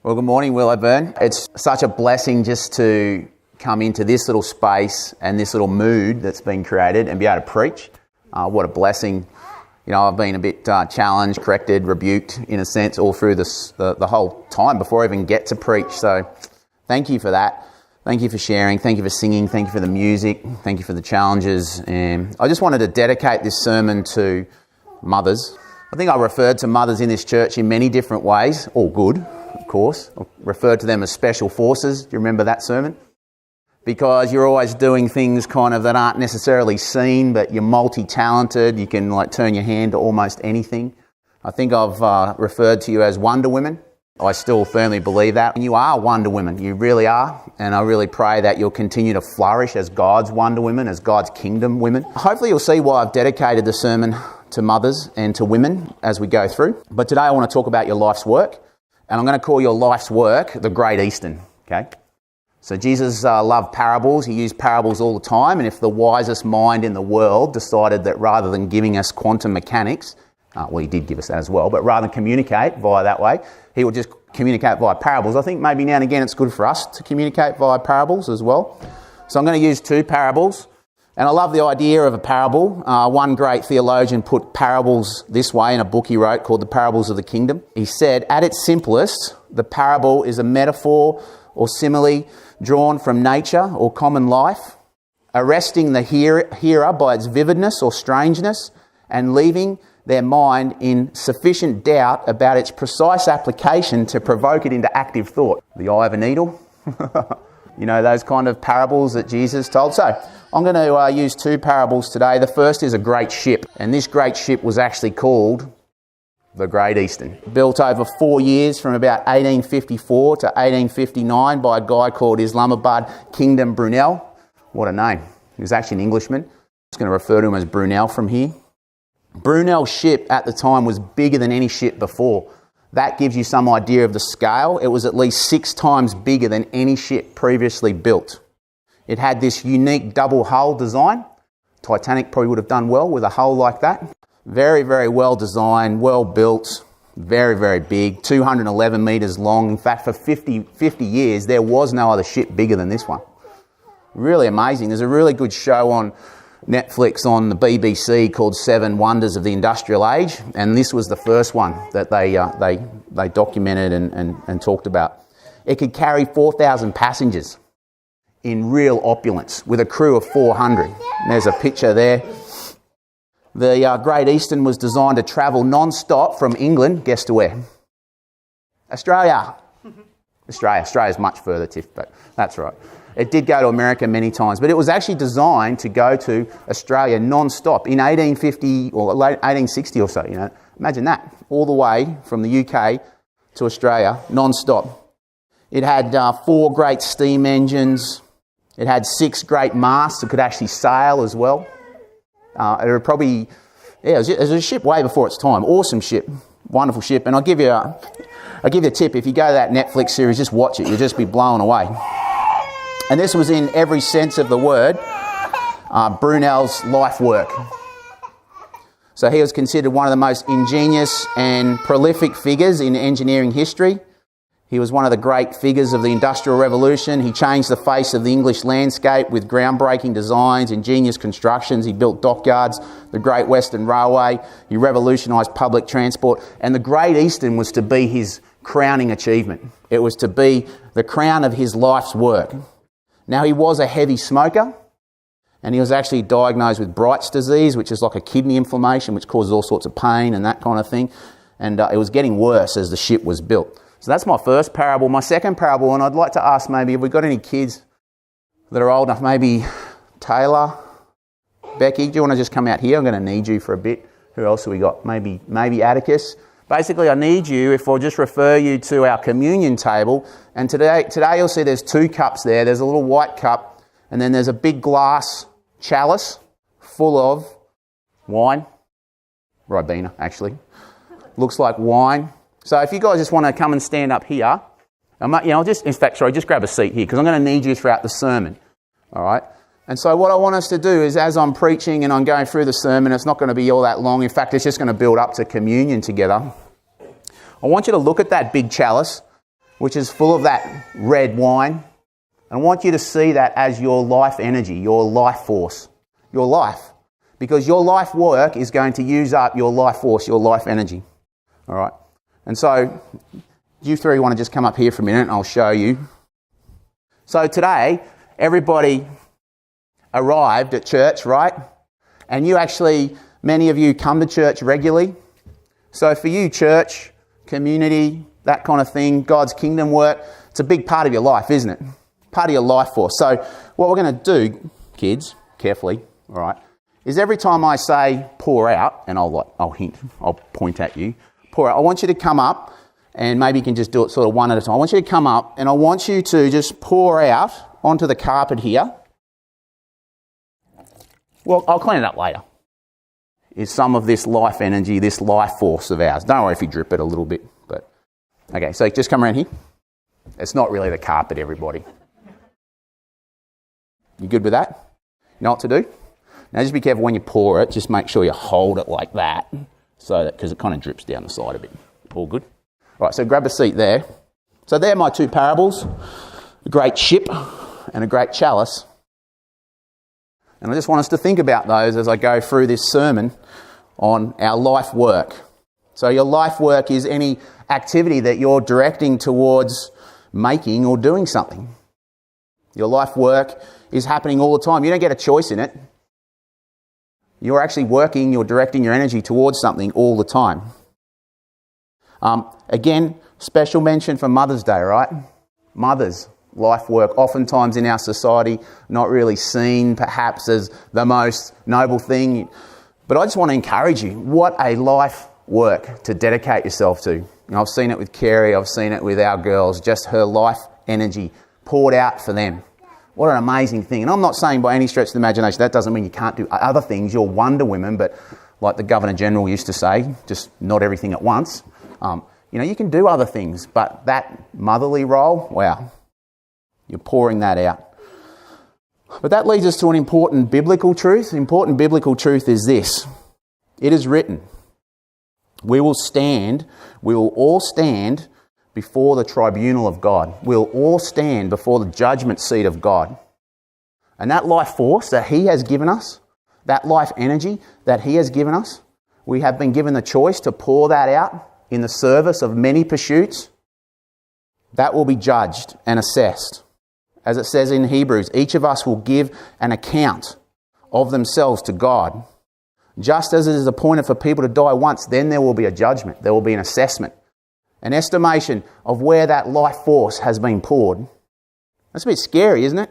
Well, good morning, Willowburn. It's such a blessing just to come into this little space and this little mood that's been created and be able to preach. What a blessing. You know, I've been a bit challenged, corrected, rebuked, in a sense, all through the whole time before I even get to preach. So thank you for that. Thank you for sharing. Thank you for singing. Thank you for the music. Thank you for the challenges. And I just wanted to dedicate this sermon to mothers. I think I referred to mothers in this church in many different ways, all good, of course. I referred to them as special forces. Do you remember that sermon? Because you're always doing things kind of that aren't necessarily seen, but you're multi-talented. You can turn your hand to almost anything. I think I've referred to you as Wonder Women. I still firmly believe that. And you are Wonder Women. You really are. And I really pray that you'll continue to flourish as God's Wonder Women, as God's kingdom women. Hopefully you'll see why I've dedicated the sermon to mothers and to women as we go through. But today I want to talk about your life's work. And I'm going to call your life's work the Great Eastern. Okay? So Jesus loved parables. He used parables all the time. And if the wisest mind in the world decided that rather than giving us quantum mechanics, well, he did give us that as well, but rather than communicate via that way, he would just communicate via parables. I think maybe now and again it's good for us to communicate via parables as well. So I'm going to use two parables. And I love the idea of a parable. One great theologian put parables this way in a book he wrote called The Parables of the Kingdom. He said, at its simplest, the parable is a metaphor or simile drawn from nature or common life, arresting the hearer by its vividness or strangeness and leaving their mind in sufficient doubt about its precise application to provoke it into active thought. The eye of a needle. You know, those kind of parables that Jesus told. So I'm going to use two parables today. The first is a great ship. And this great ship was actually called the Great Eastern. Built over 4 years from about 1854 to 1859 by a guy called Islamabad Kingdom Brunel. What a name. He was actually an Englishman. I'm just going to refer to him as Brunel from here. Brunel's ship at the time was bigger than any ship before. That gives you some idea of the scale. It was at least 6 times bigger than any ship previously built. It had this unique double hull design. Titanic probably would have done well with a hull like that. Very, very well designed, well built, very, very big, 211 metres long. In fact, for 50 years, there was no other ship bigger than this one. Really amazing. There's a really good show on Netflix on the BBC called 7 Wonders of the Industrial Age, and this was the first one that they documented and talked about. It could carry 4,000 passengers in real opulence with a crew of 400. There's a picture there. The Great Eastern was designed to travel non-stop from England, guess to where? Australia. Australia's much further, Tiff, but that's right. It did go to America many times, but it was actually designed to go to Australia non-stop in 1850 or late 1860 or so, you know. Imagine that, all the way from the UK to Australia non-stop. It had 4 great steam engines. It had 6 great masts that could actually sail as well. It was a ship way before its time. Awesome ship, wonderful ship. And I'll give you a tip. If you go to that Netflix series, just watch it. You'll just be blown away. And this was in every sense of the word, Brunel's life work. So he was considered one of the most ingenious and prolific figures in engineering history. He was one of the great figures of the Industrial Revolution. He changed the face of the English landscape with groundbreaking designs, ingenious constructions. He built dockyards, the Great Western Railway. He revolutionised public transport. And the Great Eastern was to be his crowning achievement. It was to be the crown of his life's work. Now, he was a heavy smoker, and he was actually diagnosed with Bright's disease, which is like a kidney inflammation, which causes all sorts of pain and that kind of thing. And it was getting worse as the ship was built. So that's my first parable. My second parable, and I'd like to ask maybe, have we got any kids that are old enough? Maybe Taylor, Becky, do you want to just come out here? I'm going to need you for a bit. Who else have we got? Maybe Atticus. Basically, I need you, if I'll just refer you to our communion table. And today you'll see there's 2 cups there. There's a little white cup, and then there's a big glass chalice full of wine. Ribena, actually. Looks like wine. So if you guys just want to come and stand up here, just grab a seat here, because I'm going to need you throughout the sermon. All right? And so what I want us to do is, as I'm preaching and I'm going through the sermon, it's not going to be all that long. In fact, it's just going to build up to communion together. I want you to look at that big chalice. which is full of that red wine. And I want you to see that as your life energy, your life force, your life. Because your life work is going to use up your life force, your life energy. All right? And so, you three want to just come up here for a minute and I'll show you. So today, everybody arrived at church, right? And you actually, many of you come to church regularly. So for you, church, community, that kind of thing, God's kingdom work, it's a big part of your life, isn't it? Part of your life force. So what we're going to do, kids, carefully, all right, is every time I say pour out, and I'll hint, I'll point at you, pour out, I want you to come up, and maybe you can just do it sort of one at a time. I want you to come up, and I want you to just pour out onto the carpet here. Well, I'll clean it up later. Is some of this life energy, this life force of ours. Don't worry if you drip it a little bit, but okay, so just come around here. It's not really the carpet, everybody. You good with that? You know what to do? Now just be careful when you pour it, just make sure you hold it like that, so that, because it kind of drips down the side a bit. All good? Right, so grab a seat there. So they're my two parables, a great ship and a great chalice. And I just want us to think about those as I go through this sermon on our life work. So your life work is any activity that you're directing towards making or doing something. Your life work is happening all the time. You don't get a choice in it. You're actually working, you're directing your energy towards something all the time. Again, special mention for Mother's Day, right? Mothers, life work, oftentimes in our society, not really seen perhaps as the most noble thing. But I just want to encourage you, what a life work to dedicate yourself to. You know, I've seen it with Carrie, I've seen it with our girls, just her life energy poured out for them. What an amazing thing. And I'm not saying by any stretch of the imagination, that doesn't mean you can't do other things. You're Wonder Women, but like the Governor General used to say, just not everything at once. You know, you can do other things, but that motherly role, wow, you're pouring that out. But that leads us to an important biblical truth. The important biblical truth is this. It is written, we will all stand before the tribunal of God. We'll all stand before the judgment seat of God. And that life force that He has given us, that life energy that He has given us, we have been given the choice to pour that out in the service of many pursuits. That will be judged and assessed. As it says in Hebrews, each of us will give an account of themselves to God. Just as it is appointed for people to die once, then there will be a judgment. There will be an assessment, an estimation of where that life force has been poured. That's a bit scary, isn't it?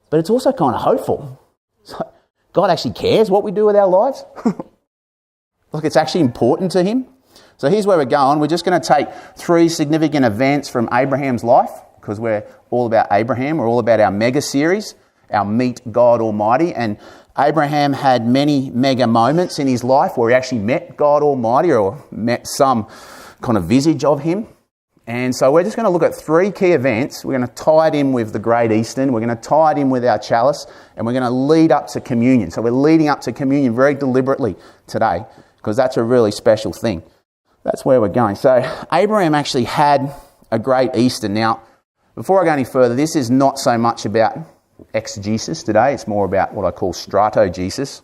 But it's also kind of hopeful. It's like God actually cares what we do with our lives. Like it's actually important to Him. So here's where we're going. We're just going to take 3 significant events from Abraham's life, because we're all about Abraham. We're all about our MeGA series, our Meet God Almighty. And Abraham had many mega moments in his life where he actually met God Almighty or met some kind of visage of Him. And so we're just going to look at 3 key events. We're going to tie it in with the Great Eastern. We're going to tie it in with our chalice. And we're going to lead up to communion. So we're leading up to communion very deliberately today, because that's a really special thing. That's where we're going. So Abraham actually had a Great Eastern. Now, before I go any further, this is not so much about exegesis today. It's more about what I call stratogesis.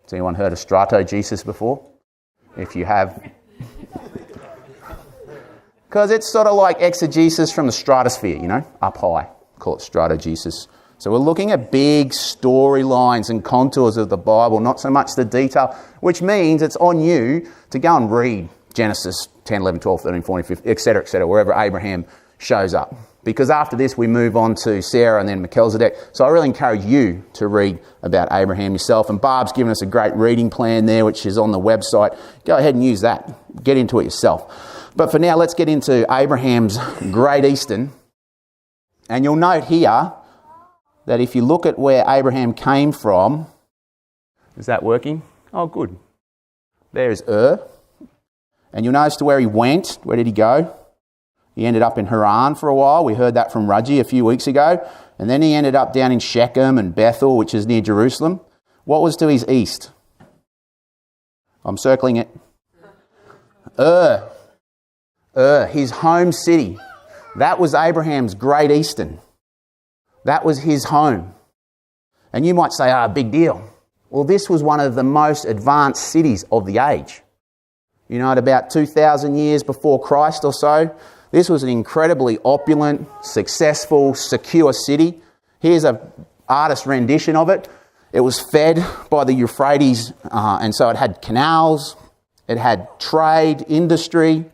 Has anyone heard of stratogesis before? If you have... Because it's sort of like exegesis from the stratosphere, you know, up high. Call it stratogesis. So we're looking at big storylines and contours of the Bible, not so much the detail, which means it's on you to go and read Genesis 10, 11, 12, 13, 14, 15, etc., wherever Abraham shows up. Because after this, we move on to Sarah and then Melchizedek. So I really encourage you to read about Abraham yourself. And Barb's given us a great reading plan there, which is on the website. Go ahead and use that. Get into it yourself. But for now, let's get into Abraham's Great Eastern. And you'll note here that if you look at where Abraham came from, is that working? Oh, good. There's And you'll notice to where he went. Where did he go? He ended up in Haran for a while. We heard that from Raji a few weeks ago. And then he ended up down in Shechem and Bethel, which is near Jerusalem. What was to his east? I'm circling it. his home city. That was Abraham's Great Eastern. That was his home. And you might say, big deal. Well, this was one of the most advanced cities of the age. You know, at about 2,000 years before Christ or so, this was an incredibly opulent, successful, secure city. Here's an artist rendition of it. It was fed by the Euphrates, and so it had canals, it had trade, industry.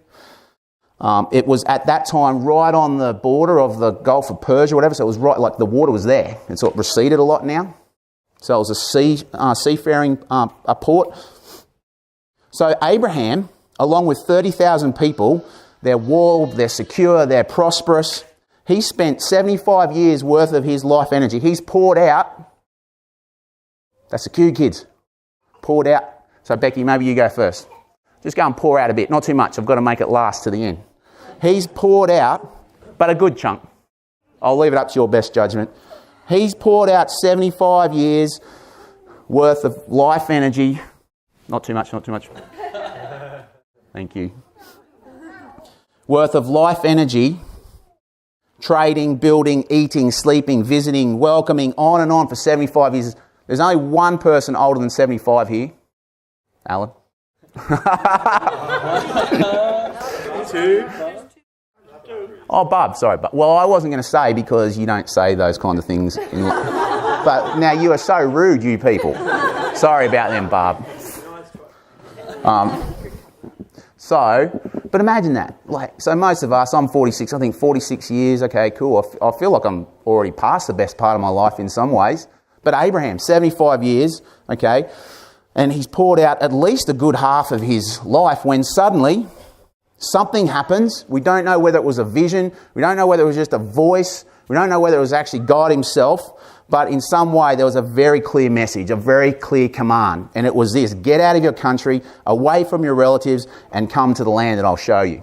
It was at that time right on the border of the Gulf of Persia, whatever, so it was right, like the water was there. And so it receded a lot now. So it was a seafaring a port. So Abraham, along with 30,000 people, they're walled, they're secure, they're prosperous. He spent 75 years worth of his life energy. He's poured out. That's the cue, kids. Poured out. So Becky, maybe you go first. Just go and pour out a bit. Not too much. I've got to make it last to the end. He's poured out, but a good chunk. I'll leave it up to your best judgment. He's poured out 75 years worth of life energy. Not too much, not too much. Thank you. Worth of life energy, trading, building, eating, sleeping, visiting, welcoming, on and on for 75 years. There's only one person older than 75 here. Alan. Two. Oh, Bob, sorry. Well, I wasn't going to say because you don't say those kind of things. But now you are so rude, you people. Sorry about them, Bob. But imagine that. So most of us, I'm 46, I think 46 years, okay, cool. I feel like I'm already past the best part of my life in some ways. But Abraham, 75 years, okay, and he's poured out at least a good half of his life when suddenly something happens. We don't know whether it was a vision. We don't know whether it was just a voice. We don't know whether it was actually God himself. But in some way, there was a very clear message, a very clear command. And it was this: get out of your country, away from your relatives, and come to the land that I'll show you.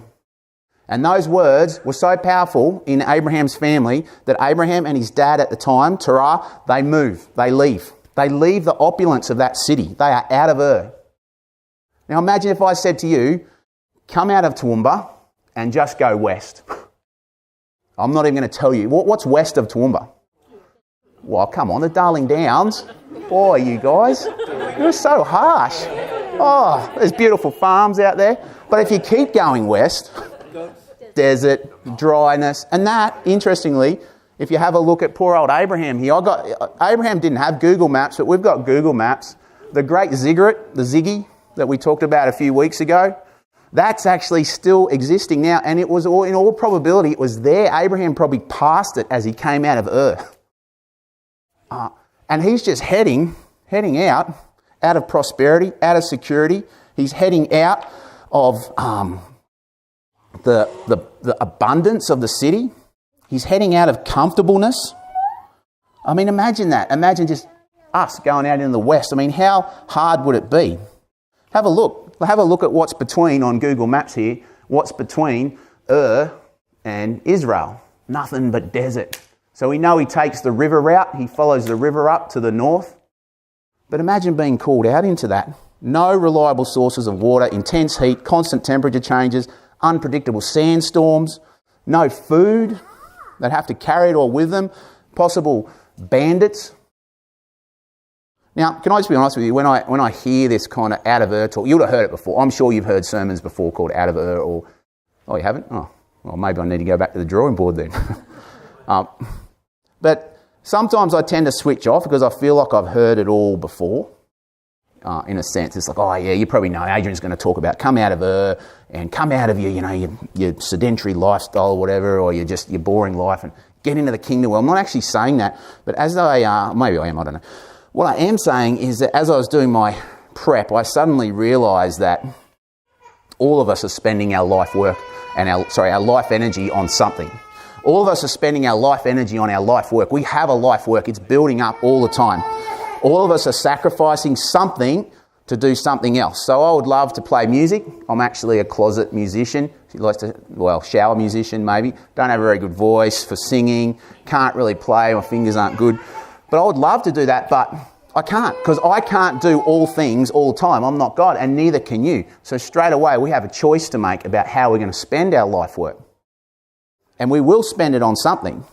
And those words were so powerful in Abraham's family that Abraham and his dad at the time, Terah, they move, they leave. They leave the opulence of that city. They are out of Ur. Now imagine if I said to you, come out of Toowoomba and just go west. I'm not even going to tell you. What's west of Toowoomba? Well, come on, the Darling Downs. Boy, you guys, you're so harsh. Oh, there's beautiful farms out there. But if you keep going west, desert, dryness, and that, interestingly, if you have a look at poor old Abraham here, Abraham didn't have Google Maps, but we've got Google Maps. The great ziggurat, the Ziggy, that we talked about a few weeks ago, that's actually still existing now, and it was all, in all probability, it was there. Abraham probably passed it as he came out of Ur. And he's just heading out of prosperity, out of security. He's heading out of the abundance of the city. He's heading out of comfortableness. I mean, imagine that. Imagine just us going out in the west. I mean, how hard would it be? Have a look. Have a look at what's between, on Google Maps here, what's between Ur and Israel. Nothing but desert. So we know he takes the river route. He follows the river up to the north. But imagine being called out into that. No reliable sources of water, intense heat, constant temperature changes, unpredictable sandstorms, no food. They'd have to carry it all with them. Possible bandits. Now, can I just be honest with you? When I hear this kind of out of Ur talk, you would have heard it before. I'm sure you've heard sermons before called out of Ur, or... Oh, you haven't? Oh, well, maybe I need to go back to the drawing board then. But sometimes I tend to switch off because I feel like I've heard it all before. In a sense, it's like, oh yeah, you probably know Adrian's going to talk about come out of Ur and come out of your sedentary lifestyle or whatever, or your boring life, and get into the kingdom. Well, I'm not actually saying that, but maybe I am, I don't know. What I am saying is that as I was doing my prep, I suddenly realised that all of us are spending our life work and our life energy on something. All of us are spending our life energy on our life work. We have a life work. It's building up all the time. All of us are sacrificing something to do something else. So I would love to play music. I'm actually a closet musician. She likes to, shower musician maybe. Don't have a very good voice for singing. Can't really play. My fingers aren't good. But I would love to do that. But I can't, because I can't do all things all the time. I'm not God, and neither can you. So straight away, we have a choice to make about how we're going to spend our life work. And we will spend it on something.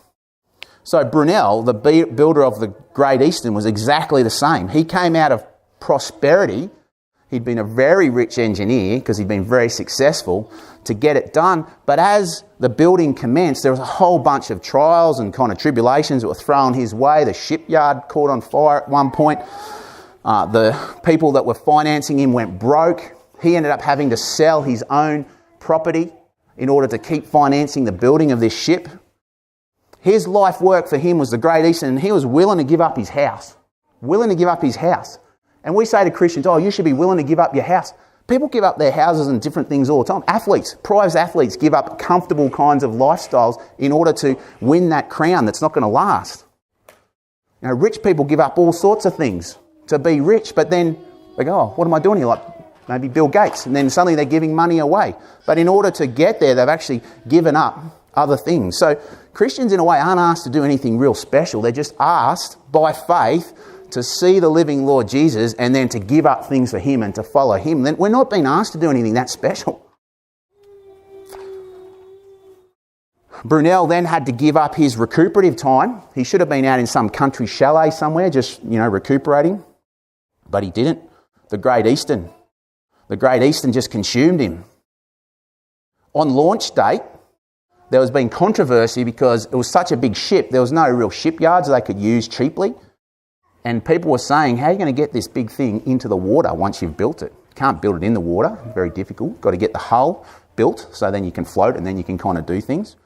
So Brunel, the builder of the Great Eastern, was exactly the same. He came out of prosperity. He'd been a very rich engineer because he'd been very successful to get it done. But as the building commenced, there was a whole bunch of trials and kind of tribulations that were thrown his way. The shipyard caught on fire at one point. The people that were financing him went broke. He ended up having to sell his own property in order to keep financing the building of this ship. His life work for him was the Great Eastern, and he was willing to give up his house. Willing to give up his house. And we say to Christians, oh, you should be willing to give up your house. People give up their houses and different things all the time. Prize athletes give up comfortable kinds of lifestyles in order to win that crown that's not going to last. You know, rich people give up all sorts of things to be rich, but then they go, oh, what am I doing here? Like maybe Bill Gates. And then suddenly they're giving money away. But in order to get there, they've actually given up other things. So Christians in a way aren't asked to do anything real special. They're just asked by faith to see the living Lord Jesus and then to give up things for him and to follow him. Then we're not being asked to do anything that special. Brunel then had to give up his recuperative time. He should have been out in some country chalet somewhere just, recuperating. But he didn't. The Great Eastern just consumed him. On launch date, there was been controversy because it was such a big ship. There was no real shipyards they could use cheaply. And people were saying, how are you going to get this big thing into the water once you've built it? You can't build it in the water. Very difficult. Got to get the hull built so then you can float and then you can kind of do things.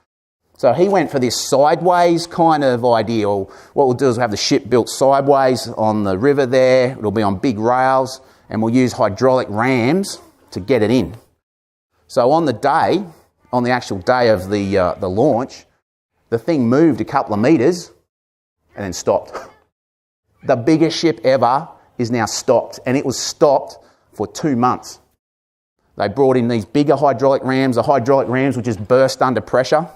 So he went for this sideways kind of idea. Or what we'll do is we'll have the ship built sideways on the river there. It'll be on big rails and we'll use hydraulic rams to get it in. So on the actual day of the launch, the thing moved a couple of metres and then stopped. The biggest ship ever is now stopped, and it was stopped for 2 months. They brought in these bigger hydraulic rams. The hydraulic rams would just burst under pressure.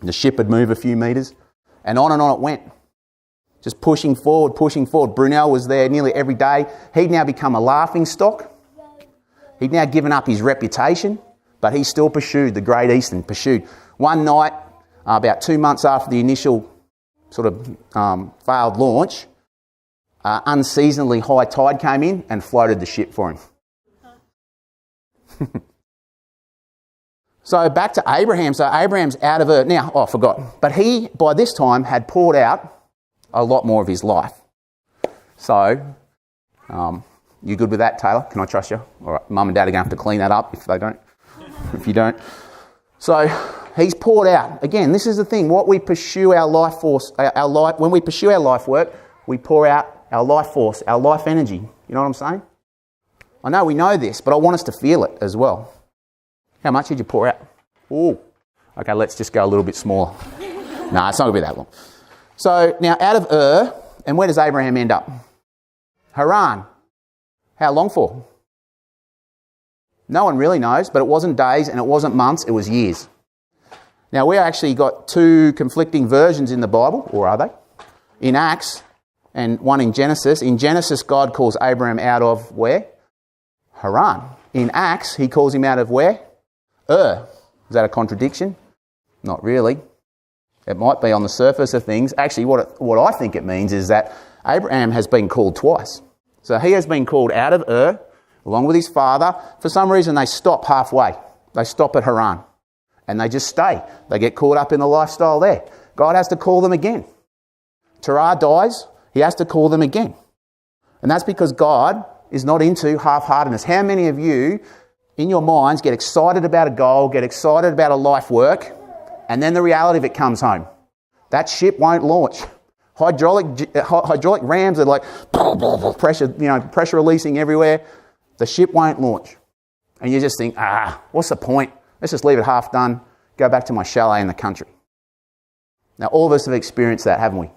The ship would move a few metres, and on it went. Just pushing forward. Brunel was there nearly every day. He'd now become a laughing stock. He'd now given up his reputation, but he still pursued the Great Eastern. One night, about 2 months after the initial sort of failed launch, unseasonably high tide came in and floated the ship for him. So back to Abraham. So Abraham's out of Ur. Now, I forgot. But he, by this time, had poured out a lot more of his life. So, you good with that, Taylor? Can I trust you? All right, Mum and Dad are going to have to clean that up if you don't. So he's poured out. Again, this is the thing. What we pursue our life force, when we pursue our life work, we pour out our life force, our life energy. You know what I'm saying? I know we know this, but I want us to feel it as well. How much did you pour out? Ooh. Okay, let's just go a little bit smaller. No, it's not going to be that long. So now out of Ur, and where does Abraham end up? Haran. How long for? No one really knows, but it wasn't days and it wasn't months, it was years. Now we actually got two conflicting versions in the Bible, or are they? In Acts and one in Genesis. In Genesis, God calls Abraham out of where? Haran. In Acts, he calls him out of where? Ur. Is that a contradiction? Not really. It might be on the surface of things. Actually, what I think it means is that Abraham has been called twice. So he has been called out of Ur, along with his father. For some reason, they stop halfway. They stop at Haran. And they just stay. They get caught up in the lifestyle there. God has to call them again. Terah dies. He has to call them again. And that's because God is not into half-heartedness. How many of you, in your minds, get excited about a goal, get excited about a life work, and then the reality of it comes home? That ship won't launch. Hydraulic rams are like pressure releasing everywhere. The ship won't launch. And you just think, what's the point? Let's just leave it half done, go back to my chalet in the country. Now, all of us have experienced that, haven't we?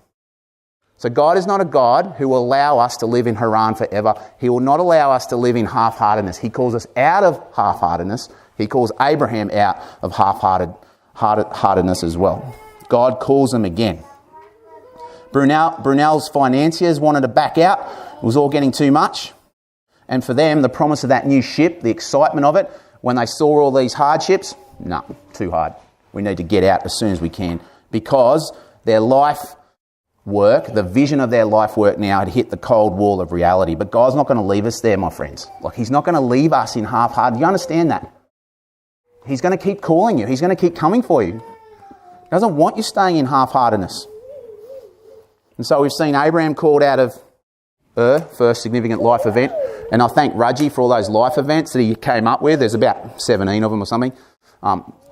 So God is not a God who will allow us to live in Haran forever. He will not allow us to live in half-heartedness. He calls us out of half-heartedness. He calls Abraham out of half-heartedness as well. God calls them again. Brunel's financiers wanted to back out. It was all getting too much. And for them, the promise of that new ship, the excitement of it, when they saw all these hardships, no, too hard. We need to get out as soon as we can, because their life work, the vision of their life work now had hit the cold wall of reality. But God's not going to leave us there, my friends. Like, he's not going to leave us in half-hearted. Do you understand that? He's going to keep calling you. He's going to keep coming for you. He doesn't want you staying in half-heartedness. And so we've seen Abraham called out of first significant life event. And I thank Raji for all those life events that he came up with. There's about 17 of them or something.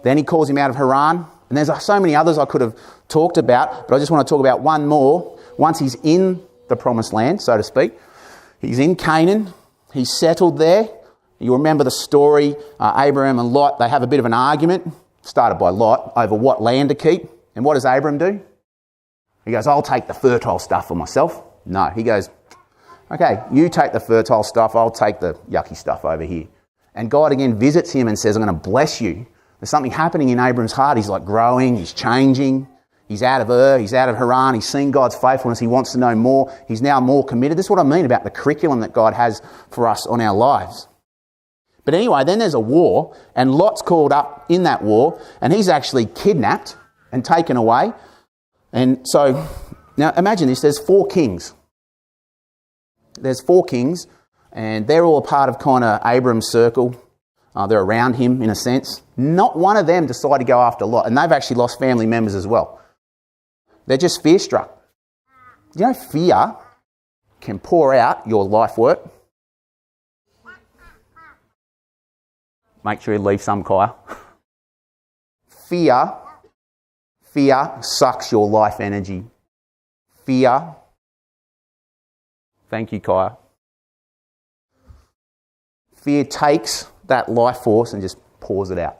Then he calls him out of Haran. And there's so many others I could have talked about, but I just want to talk about one more. Once he's in the promised land, so to speak, he's in Canaan, he's settled there. You remember the story, Abraham and Lot, they have a bit of an argument, started by Lot, over what land to keep. And what does Abraham do? He goes, I'll take the fertile stuff for myself. No, he goes, okay, you take the fertile stuff, I'll take the yucky stuff over here. And God again visits him and says, I'm going to bless you. There's something happening in Abraham's heart. He's like growing, he's changing. He's out of he's out of Haran, he's seen God's faithfulness, he wants to know more. He's now more committed. This is what I mean about the curriculum that God has for us on our lives. But anyway, then there's a war, and Lot's called up in that war, and he's actually kidnapped and taken away. And so, now imagine this, there's 4 kings. There's 4 kings, and they're all a part of kind of Abram's circle. They're around him, in a sense. Not one of them decided to go after Lot, and they've actually lost family members as well. They're just fear-struck. You know, fear can pour out your life work. Make sure you leave some, Kaya. Fear sucks your life energy. Fear. Thank you, Kaya. Fear takes that life force and just pours it out.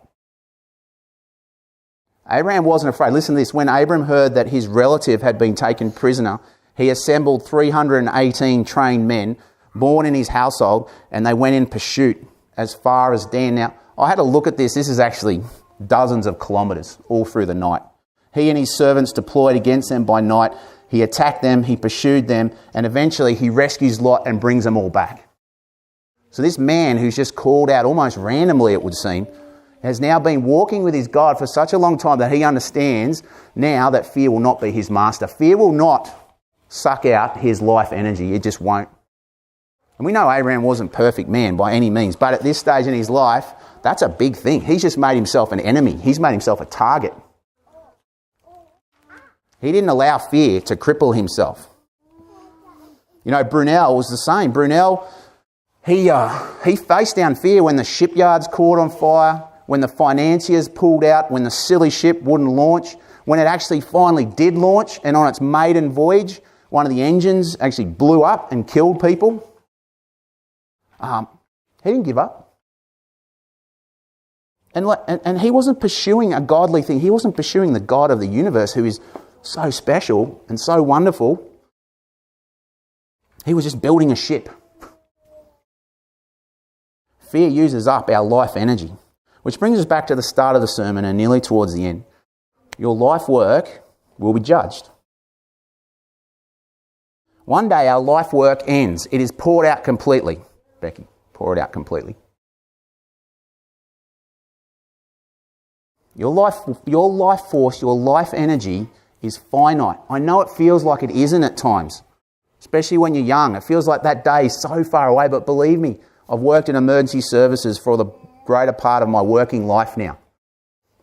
Abraham wasn't afraid. Listen to this. When Abraham heard that his relative had been taken prisoner, he assembled 318 trained men born in his household, and they went in pursuit as far as Dan. Now, I had a look at this. This is actually dozens of kilometres all through the night. He and his servants deployed against them by night. He attacked them, he pursued them, and eventually he rescues Lot and brings them all back. So this man who's just called out almost randomly, it would seem, has now been walking with his God for such a long time that he understands now that fear will not be his master. Fear will not suck out his life energy. It just won't. And we know Abraham wasn't a perfect man by any means, but at this stage in his life, that's a big thing. He's just made himself an enemy. He's made himself a target. He didn't allow fear to cripple himself. You know, Brunel was the same. Brunel, he faced down fear when the shipyards caught on fire, when the financiers pulled out, when the silly ship wouldn't launch, when it actually finally did launch, and on its maiden voyage, one of the engines actually blew up and killed people. He didn't give up. And he wasn't pursuing a godly thing. He wasn't pursuing the God of the universe, who is so special and so wonderful. He was just building a ship. Fear uses up our life energy. Which brings us back to the start of the sermon and nearly towards the end. Your life work will be judged. One day our life work ends. It is poured out completely. Becky, pour it out completely. Your life force, your life energy is finite. I know it feels like it isn't at times, especially when you're young. It feels like that day is so far away, but believe me, I've worked in emergency services for the greater part of my working life now.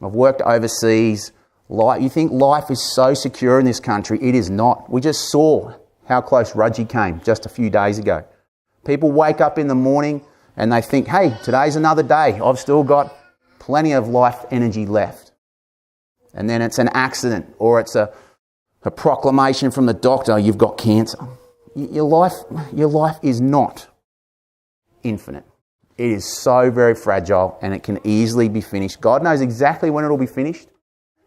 I've worked overseas. You think life is so secure in this country. It is not. We just saw how close Raji came just a few days ago. People wake up in the morning and they think, hey, today's another day. I've still got plenty of life energy left. And then it's an accident, or it's a proclamation from the doctor, you've got cancer. Your life is not infinite. It is so very fragile, and it can easily be finished. God knows exactly when it will be finished.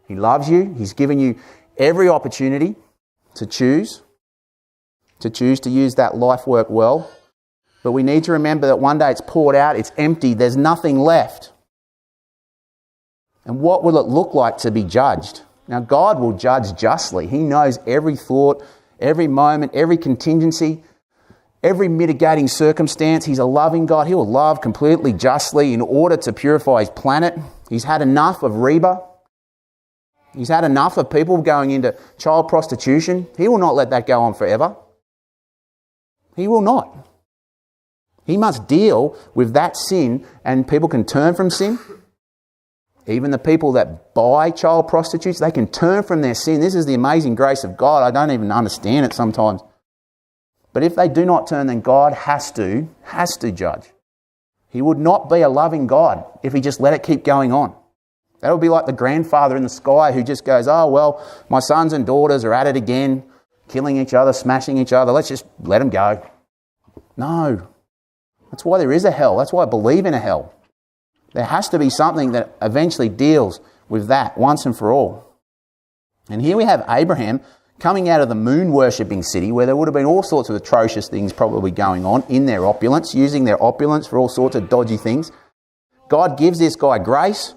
He loves you. He's given you every opportunity to choose to use that life work well. But we need to remember that one day it's poured out, it's empty, there's nothing left. And what will it look like to be judged? Now, God will judge justly. He knows every thought, every moment, every contingency, every mitigating circumstance. He's a loving God. He will love completely, justly in order to purify his planet. He's had enough of Reba. He's had enough of people going into child prostitution. He will not let that go on forever. He will not. He must deal with that sin, and people can turn from sin. Even the people that buy child prostitutes, they can turn from their sin. This is the amazing grace of God. I don't even understand it sometimes. But if they do not turn, then God has to judge. He would not be a loving God if he just let it keep going on. That would be like the grandfather in the sky who just goes, oh, well, my sons and daughters are at it again, killing each other, smashing each other. Let's just let them go. No. That's why there is a hell. That's why I believe in a hell. There has to be something that eventually deals with that once and for all. And here we have Abraham coming out of the moon-worshipping city where there would have been all sorts of atrocious things probably going on in their opulence, using their opulence for all sorts of dodgy things. God gives this guy grace.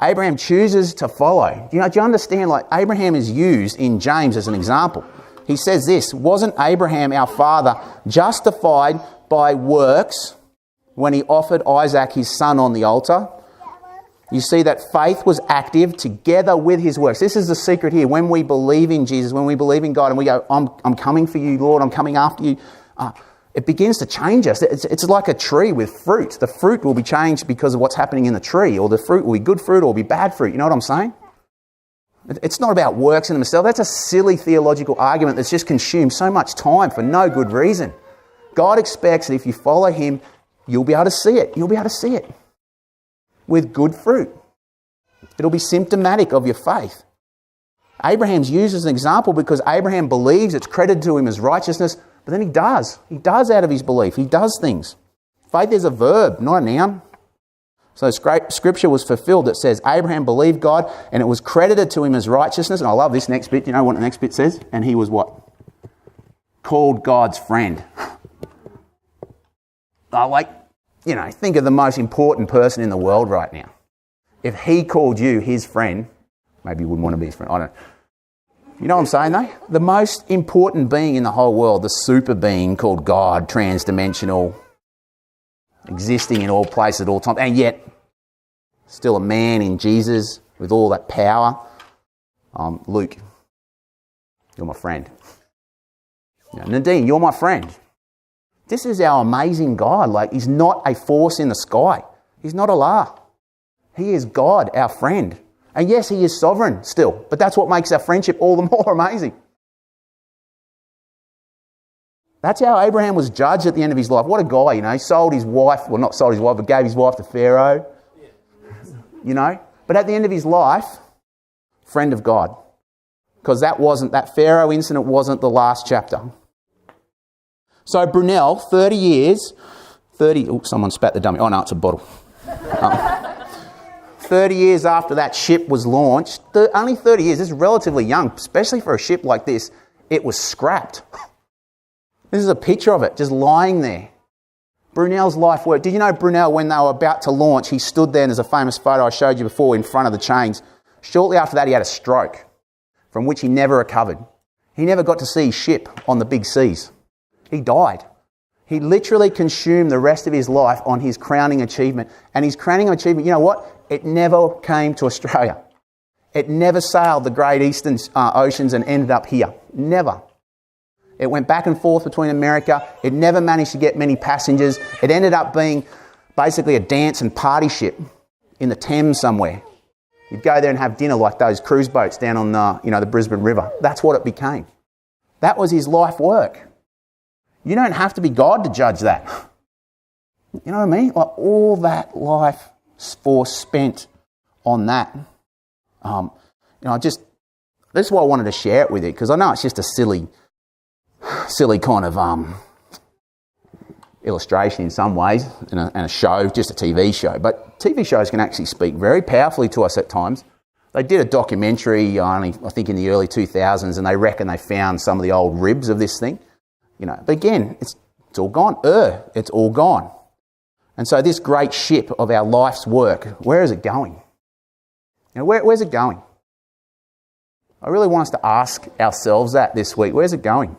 Abraham chooses to follow. Do you understand? Like, Abraham is used in James as an example. He says this, wasn't Abraham our father justified by works when he offered Isaac his son on the altar? You see that faith was active together with his works. This is the secret here. When we believe in Jesus, when we believe in God and we go, I'm coming for you, Lord, I'm coming after you, it begins to change us. It's like a tree with fruit. The fruit will be changed because of what's happening in the tree, or the fruit will be good fruit or will be bad fruit. You know what I'm saying? It's not about works in themselves. That's a silly theological argument that's just consumed so much time for no good reason. God expects that if you follow him, you'll be able to see it. You'll be able to see it with good fruit. It'll be symptomatic of your faith. Abraham's used as an example because Abraham believes it's credited to him as righteousness, but then he does. He does out of his belief. He does things. Faith is a verb, not a noun. So scripture was fulfilled that says Abraham believed God and it was credited to him as righteousness. And I love this next bit. Do you know what the next bit says? And he was what? Called God's friend. Think of the most important person in the world right now. If he called you his friend, maybe you wouldn't want to be his friend. I don't know. You know what I'm saying though? The most important being in the whole world, the super being called God, trans-dimensional, existing in all places at all times, and yet still a man in Jesus with all that power. Luke, you're my friend. Nadine, you're my friend. This is our amazing God. Like, he's not a force in the sky. He's not Allah. He is God, our friend. And yes, he is sovereign still, but that's what makes our friendship all the more amazing. That's how Abraham was judged at the end of his life. What a guy, he sold his wife, well, not sold his wife, but gave his wife to Pharaoh, But at the end of his life, friend of God. Because that Pharaoh incident wasn't the last chapter. So Brunel, 30 years, someone spat the dummy. Oh no, it's a bottle. 30 years after that ship was launched, only 30 years, this is relatively young, especially for a ship like this, it was scrapped. This is a picture of it, just lying there. Brunel's life work. Did you know Brunel, when they were about to launch, he stood there, and there's a famous photo I showed you before in front of the chains. Shortly after that, he had a stroke, from which he never recovered. He never got to see his ship on the big seas. He died. He literally consumed the rest of his life on his crowning achievement. And his crowning achievement, you know what? It never came to Australia. It never sailed the great eastern oceans and ended up here. Never. It went back and forth between America. It never managed to get many passengers. It ended up being basically a dance and party ship in the Thames somewhere. You'd go there and have dinner like those cruise boats down on the Brisbane River. That's what it became. That was his life work. You don't have to be God to judge that. You know what I mean? Like, all that life force spent on that. That's why I wanted to share it with you, because I know it's just a silly kind of illustration in some ways, and a show, just a TV show. But TV shows can actually speak very powerfully to us at times. They did a documentary, I think in the early 2000s, and they reckon they found some of the old ribs of this thing. But again, it's all gone. It's all gone. And so this great ship of our life's work, where is it going? Where's it going? I really want us to ask ourselves that this week. Where's it going?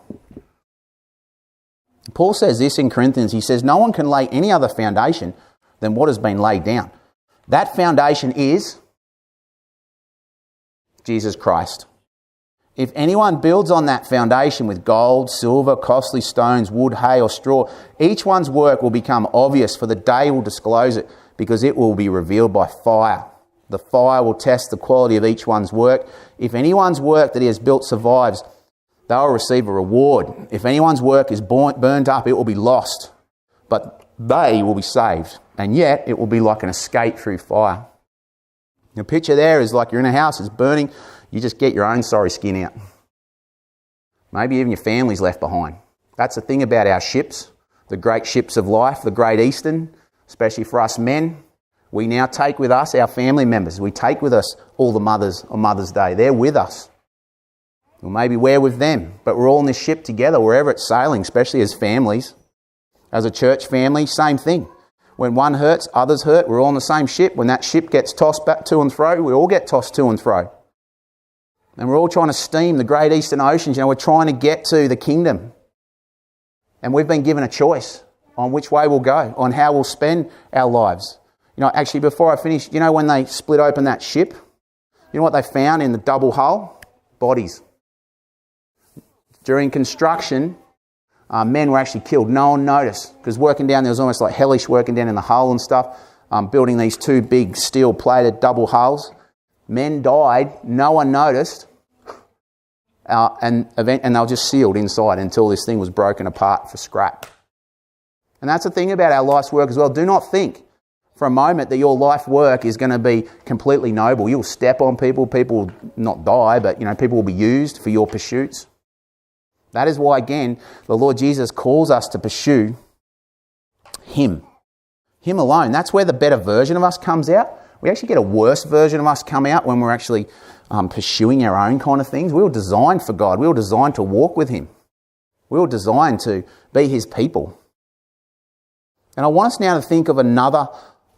Paul says this in Corinthians. He says, no one can lay any other foundation than what has been laid down. That foundation is Jesus Christ. If anyone builds on that foundation with gold, silver, costly stones, wood, hay or straw, each one's work will become obvious, for the day will disclose it, because it will be revealed by fire. The fire will test the quality of each one's work. If anyone's work that he has built survives, they will receive a reward. If anyone's work is burned up, it will be lost, but they will be saved. And yet it will be like an escape through fire. The picture there is like you're in a house, it's burning, you just get your own sorry skin out. Maybe even your family's left behind. That's the thing about our ships, the great ships of life, the Great Eastern, especially for us men. We now take with us our family members. We take with us all the mothers on Mother's Day. They're with us. Or maybe we're with them, but we're all in this ship together wherever it's sailing, especially as families. As a church family, same thing. When one hurts, others hurt. We're all on the same ship. When that ship gets tossed back to and fro, we all get tossed to and fro. And we're all trying to steam the great eastern oceans. We're trying to get to the kingdom. And we've been given a choice on which way we'll go, on how we'll spend our lives. Actually, before I finish, when they split open that ship, you know what they found in the double hull? Bodies. During construction, men were actually killed. No one noticed, because working down there was almost like hellish, working down in the hull and stuff, building these two big steel-plated double hulls. Men died, no one noticed, and they were just sealed inside until this thing was broken apart for scrap. And that's the thing about our life's work as well. Do not think for a moment that your life work is going to be completely noble. You'll step on people, people will not die, but people will be used for your pursuits. That is why, again, the Lord Jesus calls us to pursue Him. Him alone. That's where the better version of us comes out. We actually get a worse version of us come out when we're actually pursuing our own kind of things. We were designed for God. We were designed to walk with Him. We were designed to be His people. And I want us now to think of another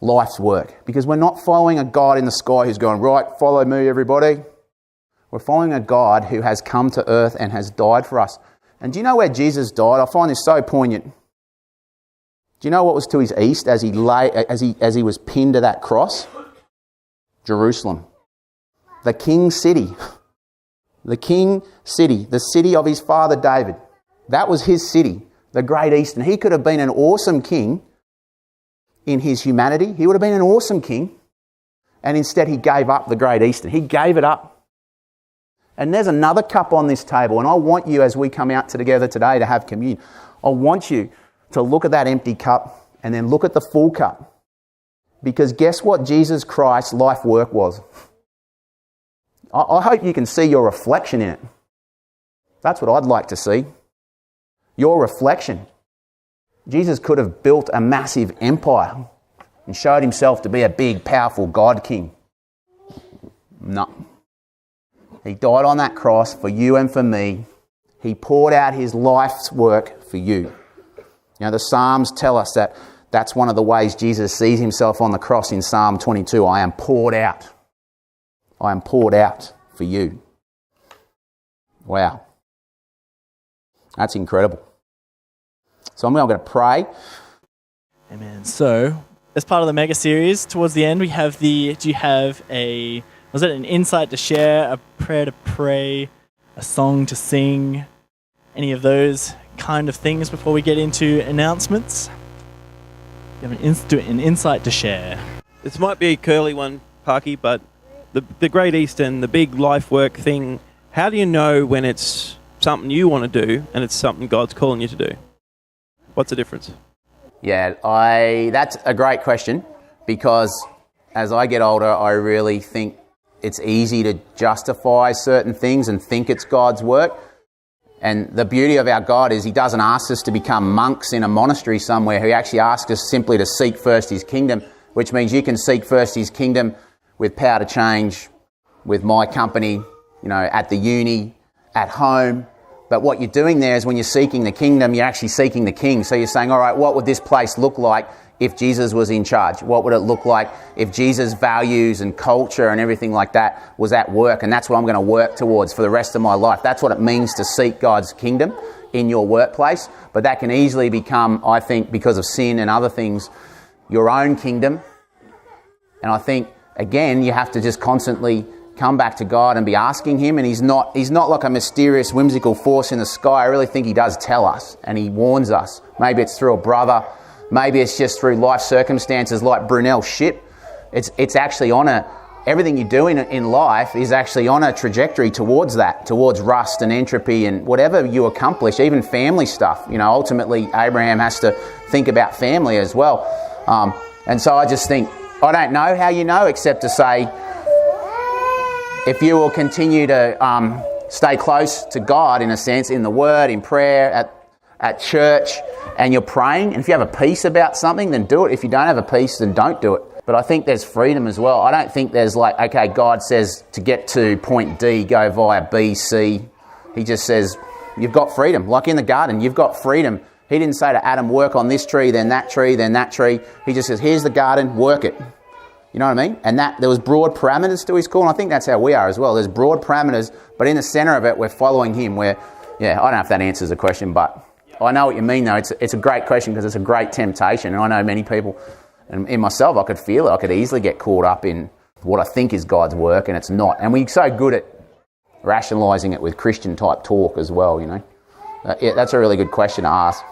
life's work, because we're not following a God in the sky who's going, right, follow me, everybody. We're following a God who has come to earth and has died for us. And do you know where Jesus died? I find this so poignant. Do you know what was to his east as he was pinned to that cross? Jerusalem. The King's city. The King city. The city of his father David. That was his city, the Great Eastern. He could have been an awesome king in his humanity. He would have been an awesome king. And instead he gave up the Great Eastern. He gave it up. And there's another cup on this table, and I want you, as we come out together today to have communion, I want you to look at that empty cup and then look at the full cup. Because guess what Jesus Christ's life work was? I hope you can see your reflection in it. That's what I'd like to see. Your reflection. Jesus could have built a massive empire and showed himself to be a big, powerful God King. No. He died on that cross for you and for me. He poured out his life's work for you. The Psalms tell us that that's one of the ways Jesus sees himself on the cross in Psalm 22. I am poured out. I am poured out for you. Wow. That's incredible. So I'm going to pray. Amen. So, as part of the MeGA series, towards the end, we have do you have was it an insight to share, a prayer to pray, a song to sing, any of those kind of things before we get into announcements? You have an insight to share. This might be a curly one, Parky, but the Great Eastern, the big life work thing, how do you know when it's something you want to do and it's something God's calling you to do? What's the difference? Yeah, that's a great question, because as I get older, I really think it's easy to justify certain things and think it's God's work. And the beauty of our God is he doesn't ask us to become monks in a monastery somewhere. He actually asks us simply to seek first his kingdom, which means you can seek first his kingdom with Power to Change, with my company, at the uni, at home. But what you're doing there is when you're seeking the kingdom, you're actually seeking the king. So you're saying, all right, what would this place look like if Jesus was in charge? What would it look like if Jesus' values and culture and everything like that was at work? And that's what I'm going to work towards for the rest of my life. That's what it means to seek God's kingdom. in your workplace, but that can easily become, I think, because of sin and other things, your own kingdom. And I think, again, you have to just constantly come back to God and be asking him, and he's not like a mysterious, whimsical force in the sky. I really think he does tell us, and he warns us. Maybe it's through a brother, maybe it's just through life circumstances like Brunel's ship. It's actually everything you do in life is actually on a trajectory towards that, towards rust and entropy and whatever you accomplish, even family stuff. Ultimately Abraham has to think about family as well. And so I just think, I don't know how you know, except to say, if you will continue to stay close to God, in a sense, in the Word, in prayer, at church, and you're praying, and if you have a peace about something, then do it. If you don't have a peace, then don't do it. But I think there's freedom as well. I don't think there's like, okay, God says to get to point D, go via B, C. He just says, you've got freedom. Like in the garden, you've got freedom. He didn't say to Adam, work on this tree, then that tree, then that tree. He just says, here's the garden, work it. You know what I mean? And that there was broad parameters to his call, and I think that's how we are as well. There's broad parameters, but in the centre of it, we're following him. I don't know if that answers the question, but I know what you mean, though. It's a great question because it's a great temptation, and I know many people, and in myself, I could feel it. I could easily get caught up in what I think is God's work, and it's not. And we're so good at rationalising it with Christian-type talk as well, That's a really good question to ask.